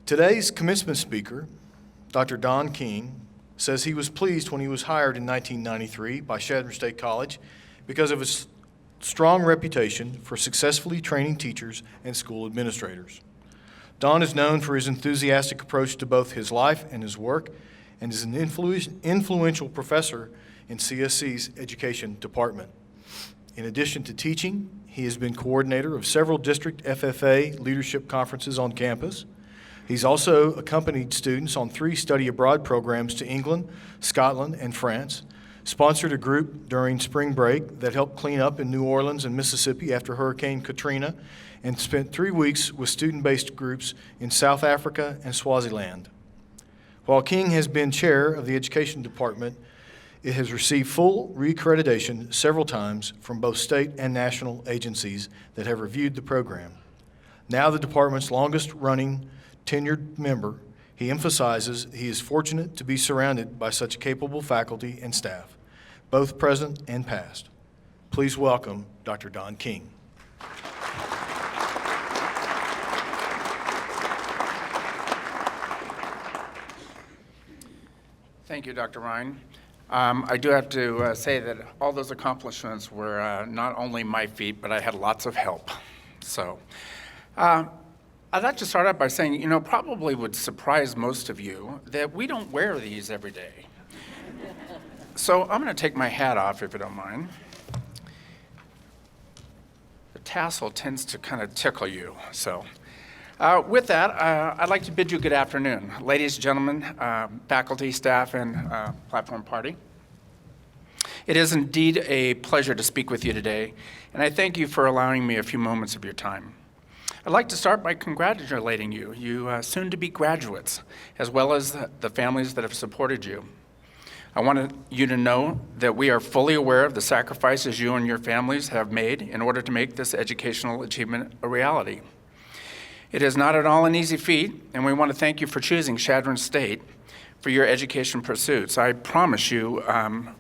Today's commencement speaker, Dr. Don King, says he was pleased when he was hired in 1993 by Chadron State College because of his strong reputation for successfully training teachers and school administrators. Don is known for his enthusiastic approach to both his life and his work, and is an influential professor in CSC's education department. In addition to teaching, he has been coordinator of several district FFA leadership conferences on campus. He's also accompanied students on 3 study abroad programs to England, Scotland, and France, sponsored a group during spring break that helped clean up in New Orleans and Mississippi after Hurricane Katrina, and spent 3 weeks with student-based groups in South Africa and Swaziland. While King has been chair of the education department, it has received full reaccreditation several times from both state and national agencies that have reviewed the program. Now the department's longest-running tenured member, he emphasizes he is fortunate to be surrounded by such capable faculty and staff, both present and past. Please welcome Dr. Don King. Thank you, Dr. Ryan. I do have to say that all those accomplishments were not only my feat, but I had lots of help. So I'd like to start out by saying, probably would surprise most of you that we don't wear these every day. So I'm going to take my hat off, if you don't mind. The tassel tends to kind of tickle you, so. With that, I'd like to bid you good afternoon, ladies, gentlemen, faculty, staff, and platform party. It is indeed a pleasure to speak with you today, and I thank you for allowing me a few moments of your time. I'd like to start by congratulating you soon-to-be graduates, as well as the families that have supported you. I want you to know that we are fully aware of the sacrifices you and your families have made in order to make this educational achievement a reality. It is not at all an easy feat, and we want to thank you for choosing Chadron State for your education pursuits. I promise you,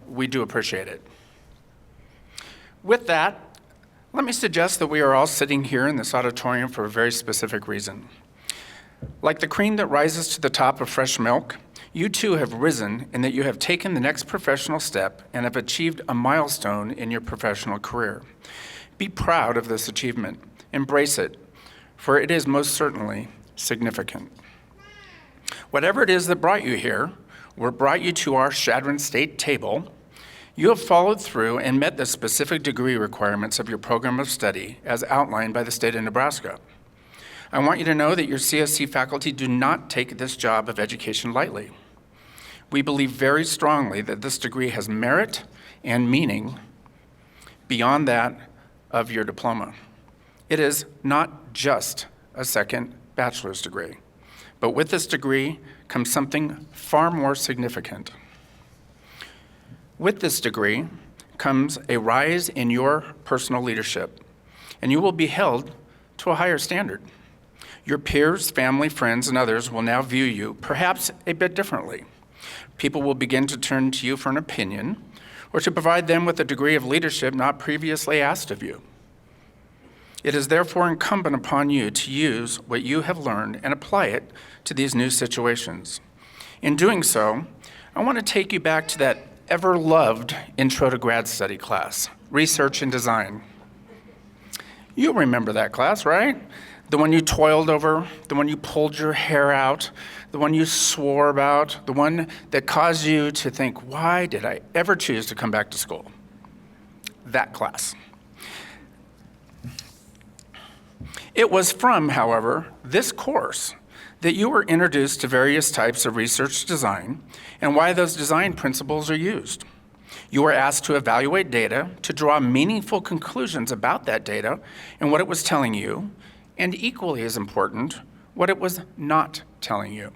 we do appreciate it. With that, let me suggest that we are all sitting here in this auditorium for a very specific reason. Like the cream that rises to the top of fresh milk, you too have risen in that you have taken the next professional step and have achieved a milestone in your professional career. Be proud of this achievement. Embrace it, for it is most certainly significant. Whatever it is that brought you here, or brought you to our Chadron State table, you have followed through and met the specific degree requirements of your program of study as outlined by the state of Nebraska. I want you to know that your CSC faculty do not take this job of education lightly. We believe very strongly that this degree has merit and meaning beyond that of your diploma. It is not just a second bachelor's degree, but with this degree comes something far more significant. With this degree comes a rise in your personal leadership, and you will be held to a higher standard. Your peers, family, friends, and others will now view you perhaps a bit differently. People will begin to turn to you for an opinion or to provide them with a degree of leadership not previously asked of you. It is therefore incumbent upon you to use what you have learned and apply it to these new situations. In doing so, I want to take you back to that ever-loved Intro to Grad Study class, Research and Design. You remember that class, right? The one you toiled over, the one you pulled your hair out, the one you swore about, the one that caused you to think, why did I ever choose to come back to school? That class. It was from, however, this course that you were introduced to various types of research design and why those design principles are used. You were asked to evaluate data, to draw meaningful conclusions about that data and what it was telling you, and equally as important, what it was not telling you.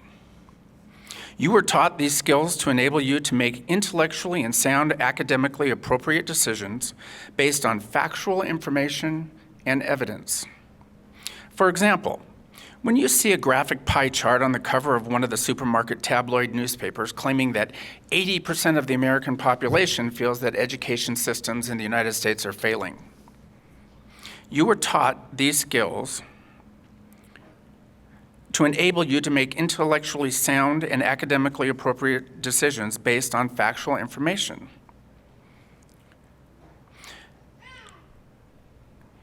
You were taught these skills to enable you to make intellectually and sound academically appropriate decisions based on factual information and evidence. For example, when you see a graphic pie chart on the cover of one of the supermarket tabloid newspapers claiming that 80% of the American population feels that education systems in the United States are failing, you were taught these skills to enable you to make intellectually sound and academically appropriate decisions based on factual information.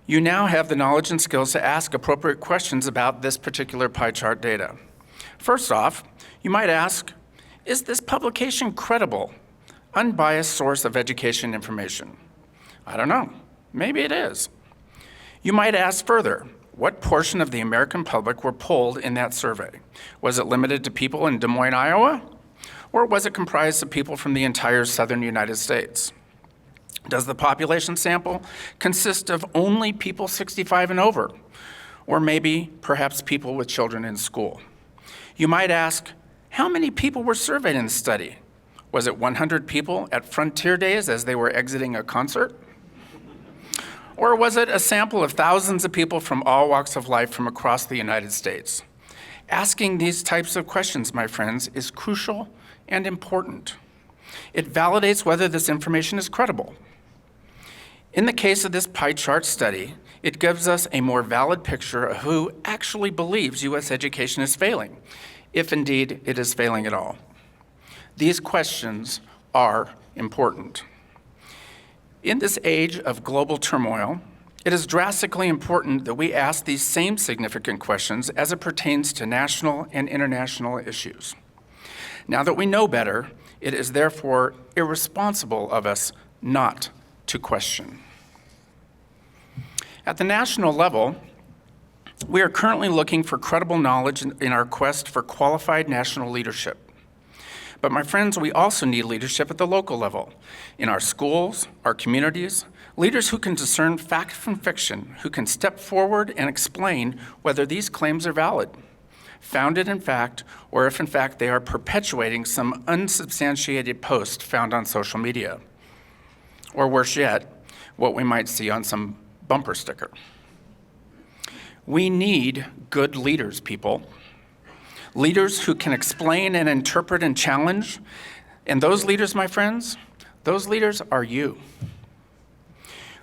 You now have the knowledge and skills to ask appropriate questions about this particular pie chart data. First off, you might ask, is this publication credible, unbiased source of education information? I don't know, maybe it is. You might ask further, what portion of the American public were polled in that survey? Was it limited to people in Des Moines, Iowa? Or was it comprised of people from the entire southern United States? Does the population sample consist of only people 65 and over? Or maybe, perhaps people with children in school? You might ask, how many people were surveyed in the study? Was it 100 people at Frontier Days as they were exiting a concert? Or was it a sample of thousands of people from all walks of life from across the United States? Asking these types of questions, my friends, is crucial and important. It validates whether this information is credible. In the case of this pie chart study, it gives us a more valid picture of who actually believes U.S. education is failing, if indeed it is failing at all. These questions are important. In this age of global turmoil, it is drastically important that we ask these same significant questions as it pertains to national and international issues. Now that we know better, it is therefore irresponsible of us not to question. At the national level, we are currently looking for credible knowledge in our quest for qualified national leadership. But my friends, we also need leadership at the local level, in our schools, our communities, leaders who can discern fact from fiction, who can step forward and explain whether these claims are valid, founded in fact, or if in fact they are perpetuating some unsubstantiated post found on social media. Or worse yet, what we might see on some bumper sticker. We need good leaders, people. Leaders who can explain and interpret and challenge. And those leaders, my friends, those leaders are you.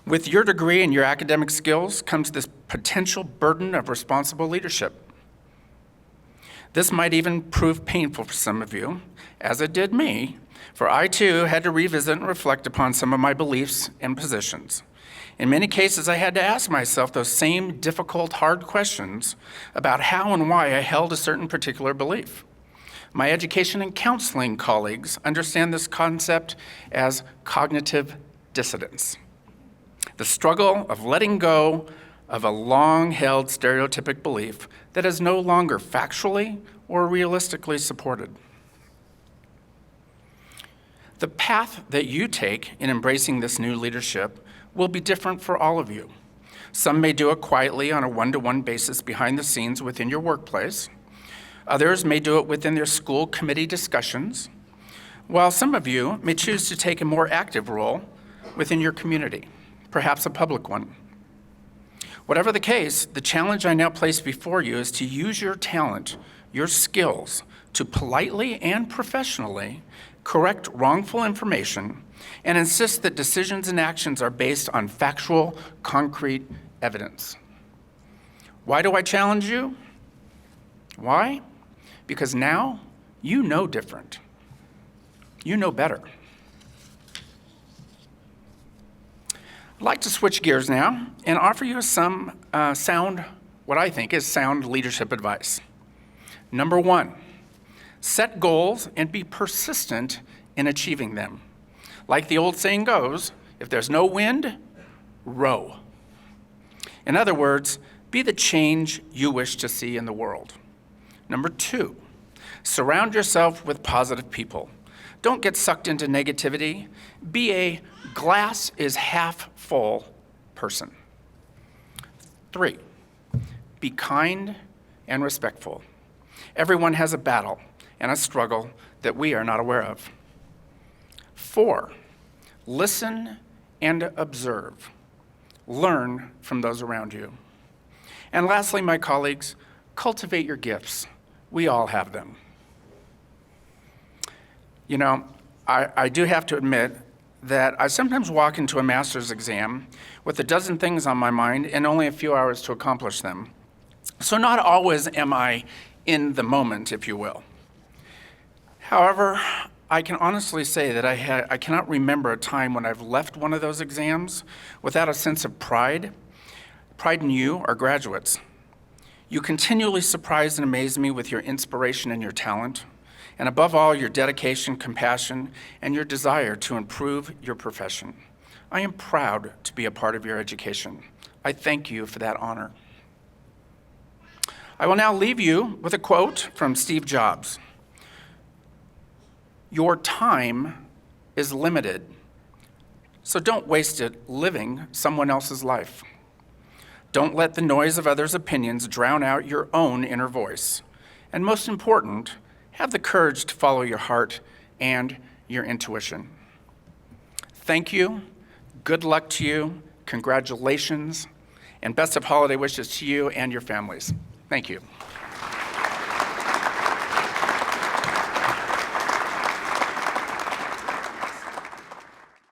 With your degree and your academic skills comes this potential burden of responsible leadership. This might even prove painful for some of you, as it did me, for I too had to revisit and reflect upon some of my beliefs and positions. In many cases, I had to ask myself those same difficult, hard questions about how and why I held a certain particular belief. My education and counseling colleagues understand this concept as cognitive dissonance, the struggle of letting go of a long-held stereotypic belief that is no longer factually or realistically supported. The path that you take in embracing this new leadership will be different for all of you. Some may do it quietly on a one-to-one basis behind the scenes within your workplace. Others may do it within their school committee discussions, while some of you may choose to take a more active role within your community, perhaps a public one. Whatever the case, the challenge I now place before you is to use your talent, your skills, to politely and professionally correct wrongful information and insist that decisions and actions are based on factual, concrete evidence. Why do I challenge you? Why? Because now you know different. You know better. I'd like to switch gears now and offer you some what I think is sound leadership advice. Number one, set goals and be persistent in achieving them. Like the old saying goes, if there's no wind, row. In other words, be the change you wish to see in the world. Number two, surround yourself with positive people. Don't get sucked into negativity. Be a glass is half full person. Three, be kind and respectful. Everyone has a battle and a struggle that we are not aware of. Four, listen and observe. Learn from those around you. And lastly, my colleagues, cultivate your gifts. We all have them. You know, I do have to admit that I sometimes walk into a master's exam with a dozen things on my mind and only a few hours to accomplish them. So not always am I in the moment, if you will. However, I can honestly say that I cannot remember a time when I've left one of those exams without a sense of pride in you, our graduates. You continually surprise and amaze me with your inspiration and your talent, and above all, your dedication, compassion, and your desire to improve your profession. I am proud to be a part of your education. I thank you for that honor. I will now leave you with a quote from Steve Jobs. Your time is limited, so don't waste it living someone else's life. Don't let the noise of others' opinions drown out your own inner voice. And most important, have the courage to follow your heart and your intuition. Thank you, good luck to you, congratulations, and best of holiday wishes to you and your families. Thank you.